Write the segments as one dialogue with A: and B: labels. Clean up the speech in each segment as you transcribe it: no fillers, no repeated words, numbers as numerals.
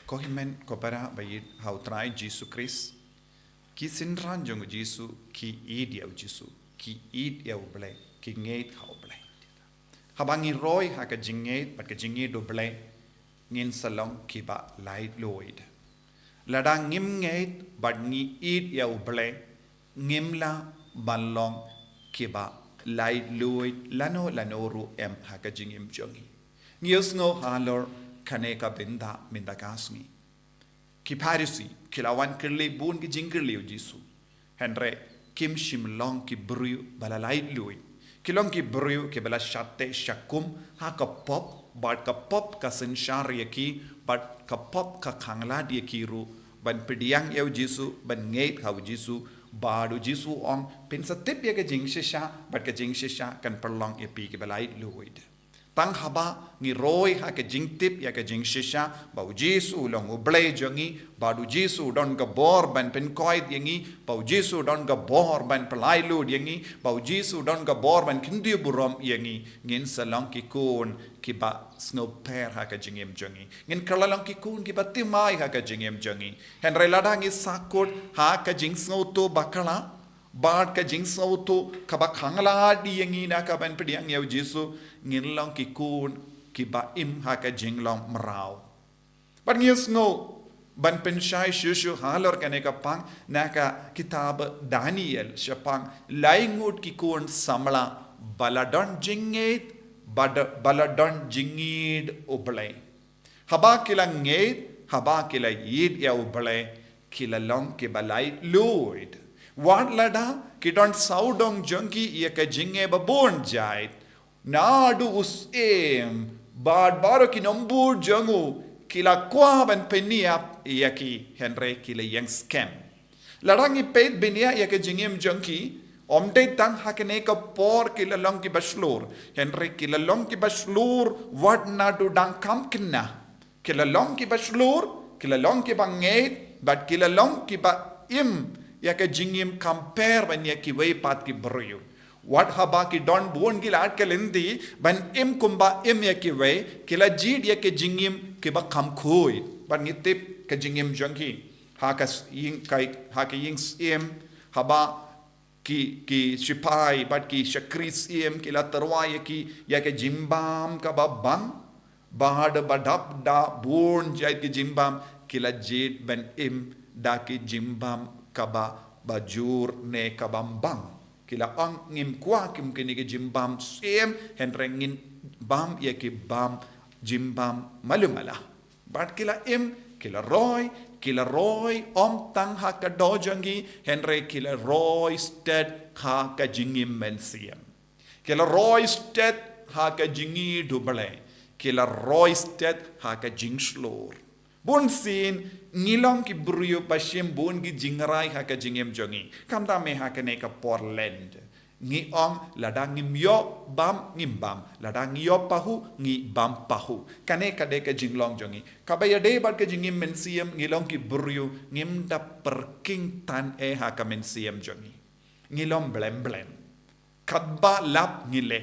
A: Kohimen kopara bayit hautrai Jesu Christ. Ki sinran jong Jesu ki id yaw Jesu. Ki id yaw blay. Ki ngeit hau blay. Habangi roy ha ka jingeit but ka jingeit do blay. Ngin salong ki ba light loid. Ladang ngim ngeit but ngi id yaw blay. Ngim la balong ki ba light loid. Lano ru em ha ka jingim jongi. Ngiyos ngo halor kaneka binda minda kasngi. Ki parisi kilawan kirli bun ki jingkirli Jesu. Henry kim shim long ki bru bala light lui. Kilong ki bru ki bala shatte shakum ha ka pop but ka pop ka senshar yaki but ka pop ka khanglad yaki ru ban pidiang yau Jesu ban ngeit hau Jesu badu Jesu ong pin satip ya ka jingshisha but ka jingshisha kan perlong epi ki bala light lui. Tang haba ngi roy ha ka jingtip ya ka jingshisha bau Jesu long ublay jongi badu Jesu don ga bor ban pen koid yangi bau Jesu don ga bor ban pelai lud yangi bau Jesu don ga bor ban kindi burom yangi ngin salong ki kun ki ba snow per ha ka jingem jongi ngin kalalong ki kun ki ba timai ha ka jingem jongi henry ladang is sakut ha ka jing snow to bakala Bad ka jing sauto kaba khangla di yangi na ka ban pediang yau Jesu ngin long ki kun ki ba im ha ka jing long merau. But ngis ngo ban penshai shushu halor kane ka pang na ka kitab Daniel shapang laingut ki kun samla baladon jingit baladon jingid oblay. Haba kila ngait haba kila yid ya oblay kila long ki balai loid. Wat lada kidon saudong junkie ia ka jinge babon jait nadu us bad baro kinombur jangu kila kwa ban peniap ia ki henry kila yang scam larangi paid benia ia ka jingem junkie omde tang hakene ka por kila long ki baslur henry kila long ki baslur wat nadu dang kam kinna kila long ki baslur kila long ki banget but kila long ki ba im ya ka jingim compare ban ya ki way pat ki bru what haba ki don bon ki lat kalendi ban im kumba im ya ki way kila jid ya ke jingim ki ba kam khoi ban ngitip ka jingim jangki ha ka ying kai ha ka ying im haba ki sipai bat ki shakris im kila tarwa ya ke jimbam ka ba bang bahad badap da bon jai ki jimbam kila jid ban im da ki jimbam kaba bajur ne kabambang kila ang ngim kwa kim kini ke jimbam sem henrengin bam ya ki bam jimbam malumala bat kila im kila roy om tang ha ka dojangi henre kila roy sted ha ka jingim mensiem kila roy sted ha ka jingi duble kila roy sted ha ka jingslor bun sin ngilong ki bruyo pasiem bun ki jingrai ha ka jingem jongi kamta me ha ka ne ka porland ngi ong ladang ngim yo bam ngim bam ladang yo pahu ngi bam pahu kane ka de ka jinglong jongi kabaya de bat ka jingim mensiem ngilong ki bruyo ngim da perking tan e ha ka mensiem jongi ngilong blem kadba lap ngile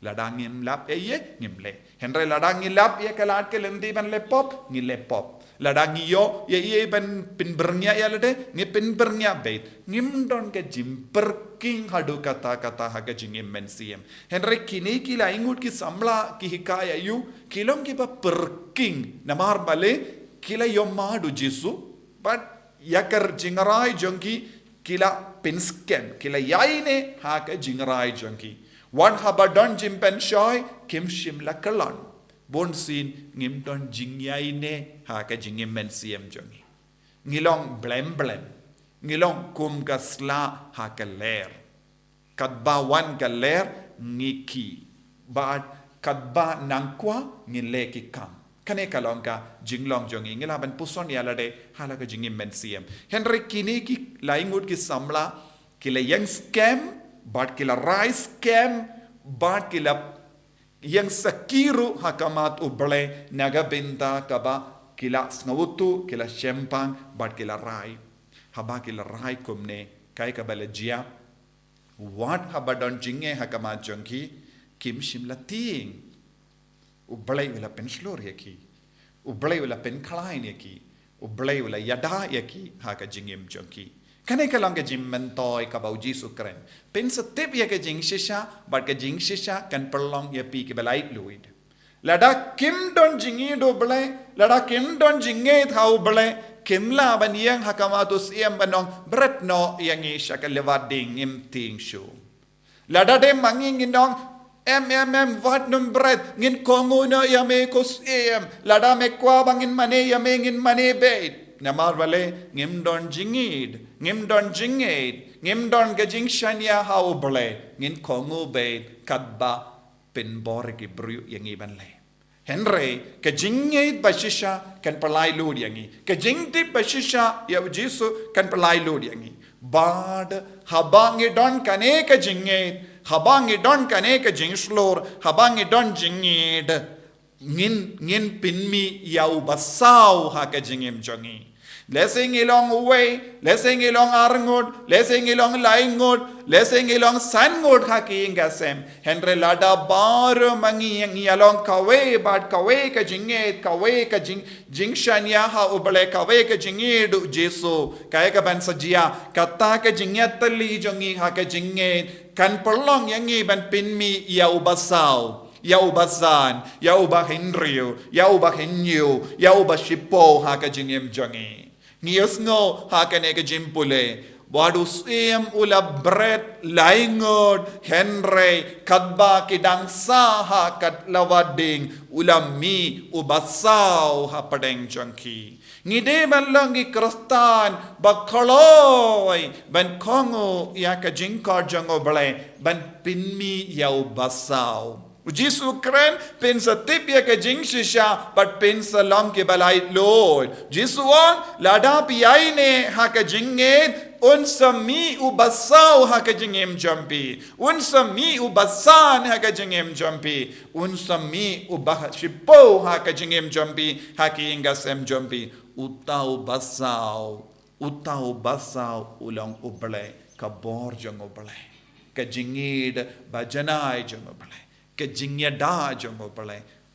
A: ladang ngim lap e ye ngim le henre ladang ngim lap ye ka lat ke lendi ban le pop ngile pop ladang yo ye ban pin bernya ya lade ngi pin bernya bait ngim don ke jim perking hadu kata ha ka jingim mensiem henry kini kila ingut ki samla ki hikaya yu kilong ki ba perking namar bale kila yo madu Jesu but yakar jingrai jongki kila pin scam kila yaine ha ka jingrai jongki wan habadon jimpen shoy kim shim lakalan bon sin ngim don jingyai ne ha ka jingim mensiem jongi ngilong blem ngilong kum ka sla ha ka ler kadba wan ka ler ngiki ba kadba nangkwa ngile ki kam kane kalong ka jinglong jongi ngila ban puson ya lade hala ka jingim mensiem henry kini ki laingut ki samla kila yang scam but kila rice scam but kila yang sakiru hakamat uble naga binta kaba kila snawutu kila shempang bat kila rai haba kila rai kumne kai kabala jia wat haba don jinge hakamat jongki kim shim lating uble wala penslor yaki ublay ula pen klein yaki ublay ula yada yaki ha ka jingim jonki kane kalang ka jim mentoy ka bau Jesu kren pen setep ya ka jing shisha but ka jing shisha kan perlong ya pi ke balait luid lada kim don jingi do blay lada kim don jinge thau blay kimla ban yang hakamatus iam banong bret no yang isha ka levading im ting shu lada de manging indong wat num bret ngin kongu no yame kos iam lada me kwa bangin mane yame ngin mane bait namar bale ngim don jingid ngim don jingid ngim don ga jingshanya hau blay ngin kongu bait kadba pen bor ki bru yang iban le Henry ke jingit basisha kan pelai lu diangi ke jingtip basisha ya Jesu kan pelai lu diangi bad habangi don kane ke jingit habangi don kane ke jingslor habangi don jingit ngin pinmi yau basau ha ke jingim jongi Lesing ilong uway, lesing ilong arngod, lesing ilong laingod, lesing ilong sangod haki ingasem. Henry lada bar mangi yang yalong kawe bad kawe ka jinget kawe ka jingshanya ha ubale kawe ka jingedu Jesu kaya ka ban sajia kata ka jinget tali jongi ha ka jinget kan perlong yang ban pinmi yau basau. Yau basan, yau ba Henryu, yau ba Henyu, yau ba Shipo ha ka jingem jongi. Ngiyos ngo haka nega jimpule wadu siem ula bret laingod Henry kadba kidang saha kat lawading ula mi ubasaw hapadeng jangki ngide ban langi kristan bakaloy ban kongo yaka jingkar jango bale ban pinmi yau basaw Jesu keren pensa tipya ke jingshisha but pensa long ke balai Lord Jesu on lada piyai ne ha ke jinget unsa mi ubasau ha ke jingem jampi unsa mi ubasan ha ke jingem jampi unsa mi ubah shipo ha ke jingem jampi ha ke ingasem jampi utau basau ulang uble kabor jang uble ke jingid bajanai jang uble ke Jingjynjar jongo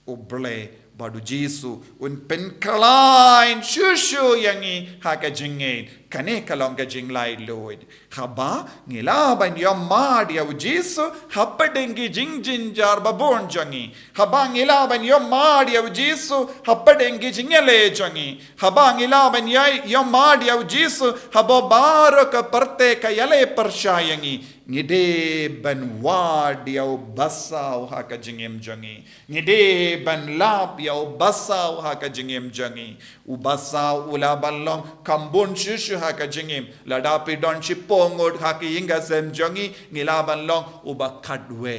A: uble badu Jesu un pen kalain shushu yangi ha ka jingait kane kalong ka jinglai loid haba ngilaban yomad ya Jesu hapadengi Jingjynjar babon jangi haba ngilaban yomad ya Jesu hapadengi jingale jangi haba ngilaban yomad ya Jesu habo baraka parte ka yale pershayangi ngide ban wad yau basau ha ka jingem jangi ngide ban lap yau basau ha ka jingem jangi ubasau ula balong kambun shushu ha ka jingem ladapi don chipongod ha ki inga sem jangi ngilaban long uba kadwe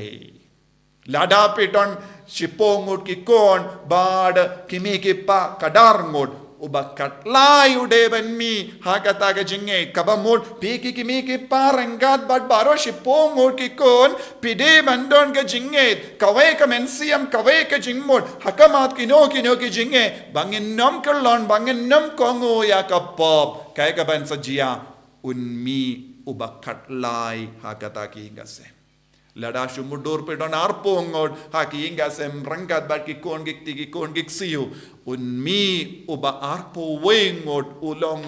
A: ladapi don chipongod ki kon bad kimi ki pa kadarngod ubakat lai ude ban mi hakata ka jinge kabamod piki kimi ki parangat bad baro shipongod ki kon pide bandon ka jinge kawe ka mensiam kawe ka jingmod hakamat kino ki jinge bangin nom kalon bangin nom kongo ya ka pop kaya ka ban sajia unmi ubakat lai hakata ki ingase lada shumudur pe don arpongod haki ingasem rangat bad ki kon gik siu unmi uba arpo wengod ulong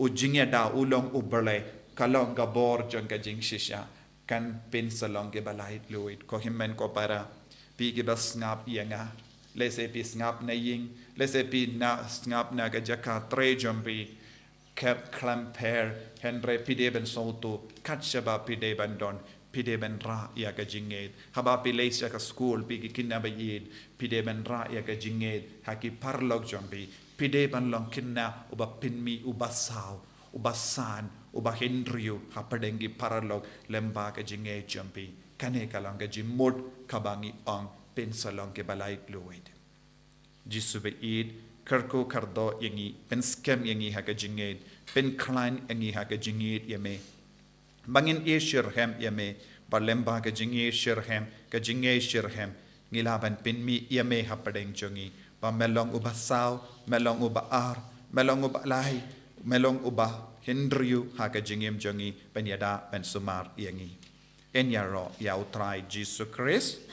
A: ujingeda ulong uberle kalong gabor jang ka jingshisha kan pensalong ke balait luit ko himmen ko para pi ke bas ngap yanga lese pi ngap na ying lese pi na ngap na ka jaka tre jampi kep klamper henre pide ben soto katshaba pide bandon pide ben ra ya ka jinget haba piles ya ka school pi kinna ba yid pide ben ra ya ka jinget haki parlog jambi pide ban long kinna uba pinmi ubasaw ubasan uba henryu hapadengi parlog lemba ka jinget jambi kane kalang ka jimod kabangi ong pensalong ke balai luid Jesu be id karko kardo yangi pen scam yangi ha ka jinget pen klein yangi ha ka jinget yame bangin Shirhem yame balemba ka jinge Shirhem ka jinge Shirhem ngilaban pinmi yame hapadeng jongi ba melong ubasaw melong ubaar melong ubalai melong uba Henryu ha ka jingem jongi penyada pen sumar yangi enyaro ya utrai Jesus Christ